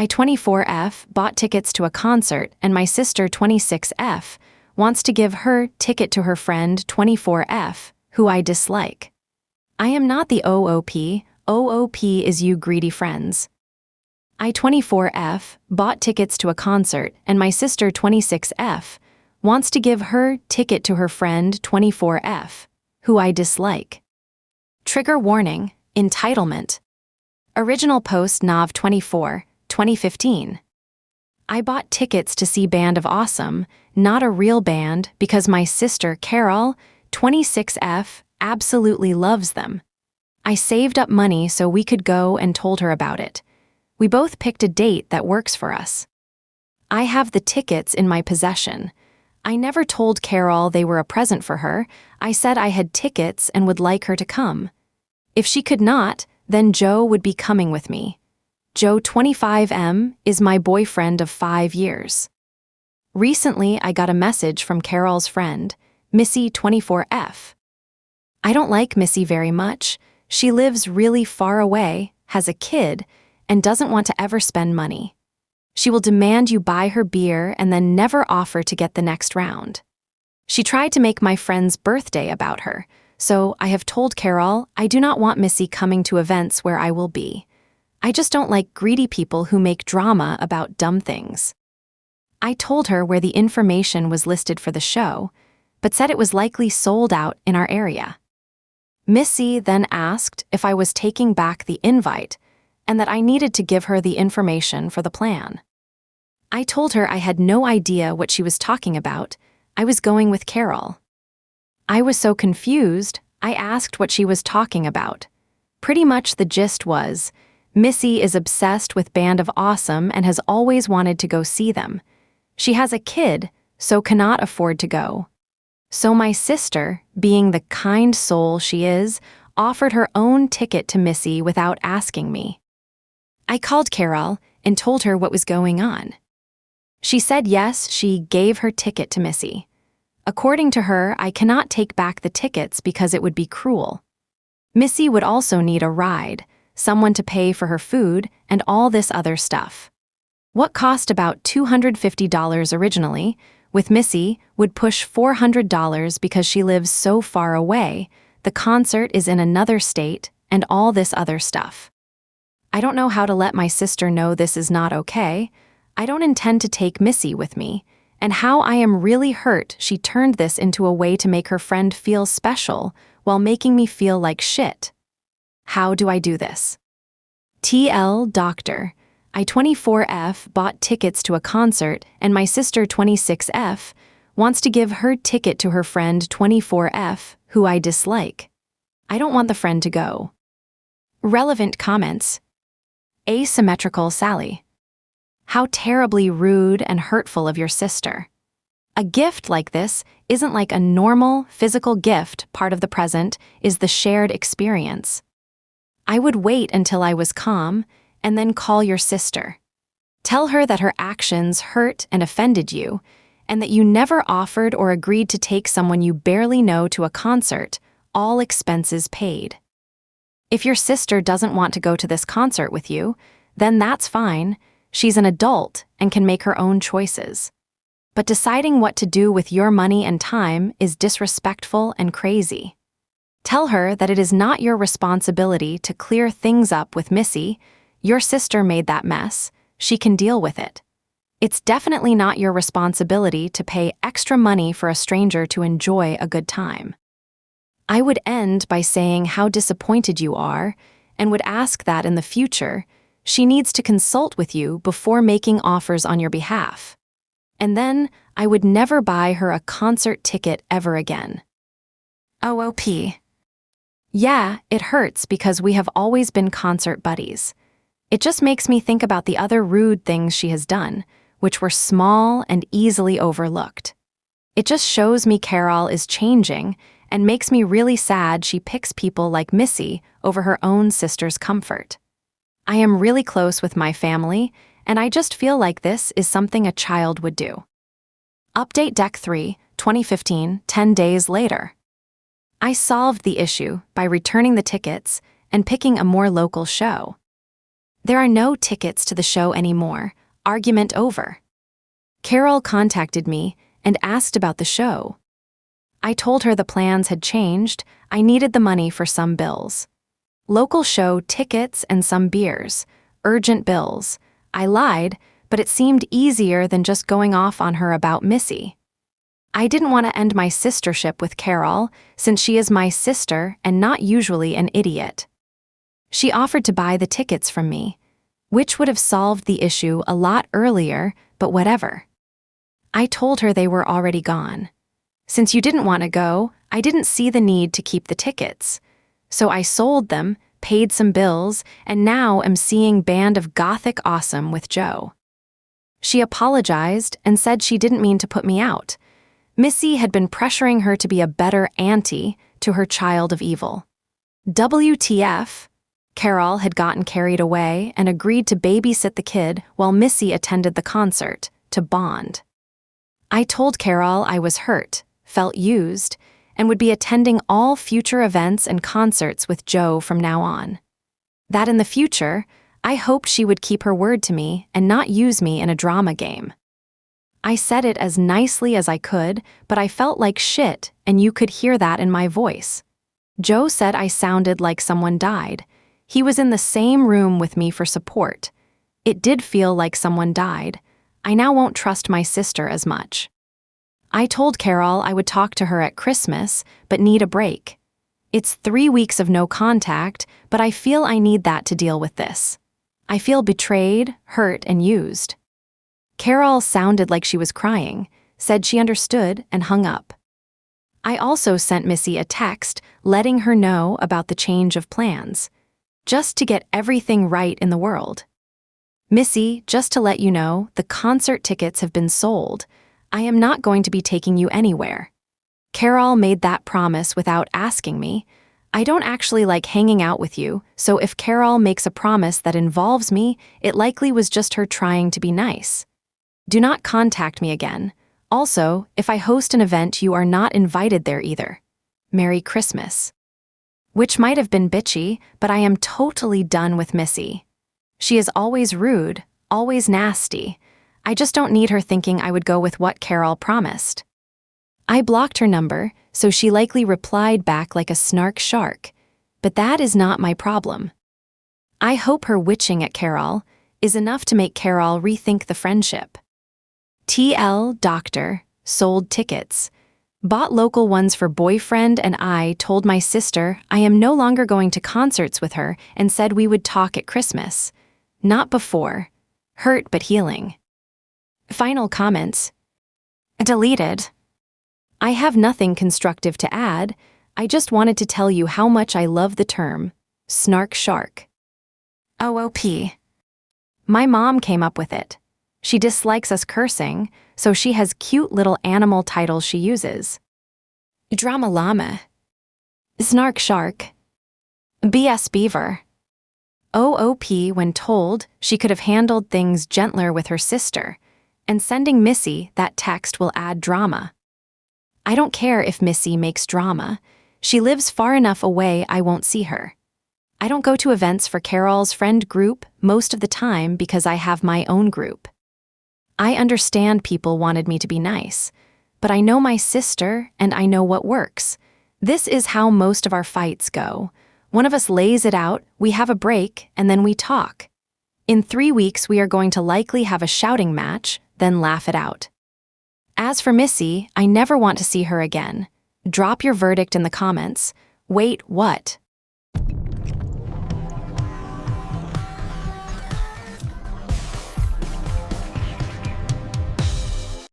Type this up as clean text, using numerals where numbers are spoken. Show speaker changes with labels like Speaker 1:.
Speaker 1: I 24F bought tickets to a concert and my sister 26F wants to give her ticket to her friend 24F, who I dislike. I am not the OOP. OOP is you greedy friends. I 24F bought tickets to a concert and my sister 26F wants to give her ticket to her friend 24F, who I dislike. Trigger warning, entitlement. Original post Nav 24, 2015. I bought tickets to see Band of Awesome, not a real band, because my sister Carol, 26F, absolutely loves them. I saved up money so we could go and told her about it. We both picked a date that works for us. I have the tickets in my possession. I never told Carol they were a present for her. I said I had tickets and would like her to come. If she could not, then Joe would be coming with me. Joe 25M is my boyfriend of 5 years. Recently, I got a message from Carol's friend, Missy 24F. I don't like Missy very much. She lives really far away, has a kid, and doesn't want to ever spend money. She will demand you buy her beer and then never offer to get the next round. She tried to make my friend's birthday about her, so I have told Carol I do not want Missy coming to events where I will be. I just don't like greedy people who make drama about dumb things. I told her where the information was listed for the show, but said it was likely sold out in our area. Missy then asked if I was taking back the invite and that I needed to give her the information for the plan. I told her I had no idea what she was talking about. I was going with Carol. I was so confused, I asked what she was talking about. Pretty much the gist was, Missy is obsessed with Band of Awesome and has always wanted to go see them. She has a kid, so cannot afford to go. So my sister, being the kind soul she is, offered her own ticket to Missy without asking me. I called Carol and told her what was going on. She said yes, she gave her ticket to Missy. According to her, I cannot take back the tickets because it would be cruel. Missy would also need a ride, someone to pay for her food, and all this other stuff. What cost about $250 originally, with Missy, would push $400 because she lives so far away, the concert is in another state, and all this other stuff. I don't know how to let my sister know this is not okay. I don't intend to take Missy with me, and how I am really hurt she turned this into a way to make her friend feel special while making me feel like shit. How do I do this? TL Doctor. I 24F bought tickets to a concert and my sister 26F wants to give her ticket to her friend 24F, who I dislike. I don't want the friend to go. Relevant comments. Asymmetrical Sally. How terribly rude and hurtful of your sister. A gift like this isn't like a normal, physical gift. Part of the present is the shared experience. I would wait until I was calm and then call your sister. Tell her that her actions hurt and offended you, and that you never offered or agreed to take someone you barely know to a concert, all expenses paid. If your sister doesn't want to go to this concert with you, then that's fine. She's an adult and can make her own choices. But deciding what to do with your money and time is disrespectful and crazy. Tell her that it is not your responsibility to clear things up with Missy. Your sister made that mess. She can deal with it. It's definitely not your responsibility to pay extra money for a stranger to enjoy a good time. I would end by saying how disappointed you are and would ask that in the future she needs to consult with you before making offers on your behalf. And then I would never buy her a concert ticket ever again. OOP. Yeah, it hurts because we have always been concert buddies. It just makes me think about the other rude things she has done, which were small and easily overlooked. It just shows me Carol is changing and makes me really sad she picks people like Missy over her own sister's comfort. I am really close with my family, and I just feel like this is something a child would do. Update Deck 3, 2015, 10 days later. I solved the issue by returning the tickets and picking a more local show. There are no tickets to the show anymore. Argument over. Carol contacted me and asked about the show. I told her the plans had changed. I needed the money for some bills. Local show tickets and some beers. Urgent bills. I lied, but it seemed easier than just going off on her about Missy. I didn't want to end my sistership with Carol, since she is my sister and not usually an idiot. She offered to buy the tickets from me, which would have solved the issue a lot earlier, but whatever. I told her they were already gone. Since you didn't want to go, I didn't see the need to keep the tickets. So I sold them, paid some bills, and now am seeing Band of Gothic Awesome with Joe. She apologized and said she didn't mean to put me out. Missy had been pressuring her to be a better auntie to her child of evil. WTF? Carol had gotten carried away and agreed to babysit the kid while Missy attended the concert, to bond. I told Carol I was hurt, felt used, and would be attending all future events and concerts with Joe from now on. That in the future, I hoped she would keep her word to me and not use me in a drama game. I said it as nicely as I could, but I felt like shit, and you could hear that in my voice. Joe said I sounded like someone died. He was in the same room with me for support. It did feel like someone died. I now won't trust my sister as much. I told Carol I would talk to her at Christmas, but need a break. It's 3 weeks of no contact, but I feel I need that to deal with this. I feel betrayed, hurt, and used. Carol sounded like she was crying, said she understood, and hung up. I also sent Missy a text letting her know about the change of plans, just to get everything right in the world. Missy, just to let you know, the concert tickets have been sold. I am not going to be taking you anywhere. Carol made that promise without asking me. I don't actually like hanging out with you, so if Carol makes a promise that involves me, it likely was just her trying to be nice. Do not contact me again. Also, if I host an event, you are not invited there either. Merry Christmas. Which might have been bitchy, but I am totally done with Missy. She is always rude, always nasty. I just don't need her thinking I would go with what Carol promised. I blocked her number, so she likely replied back like a snark shark, but that is not my problem. I hope her witching at Carol is enough to make Carol rethink the friendship. TL Doctor sold tickets, bought local ones for boyfriend, and I told my sister I am no longer going to concerts with her and said we would talk at Christmas. Not before. Hurt but healing. Final comments. Deleted. I have nothing constructive to add. I just wanted to tell you how much I love the term snark shark. OOP. My mom came up with it. She dislikes us cursing, so she has cute little animal titles she uses. Drama llama. Snark shark. BS beaver. OOP when told she could have handled things gentler with her sister, and sending Missy that text will add drama. I don't care if Missy makes drama. She lives far enough away I won't see her. I don't go to events for Carol's friend group most of the time because I have my own group. I understand people wanted me to be nice, but I know my sister and I know what works. This is how most of our fights go. One of us lays it out, we have a break, and then we talk. In 3 weeks, we are going to likely have a shouting match, then laugh it out. As for Missy, I never want to see her again. Drop your verdict in the comments. Wait, what?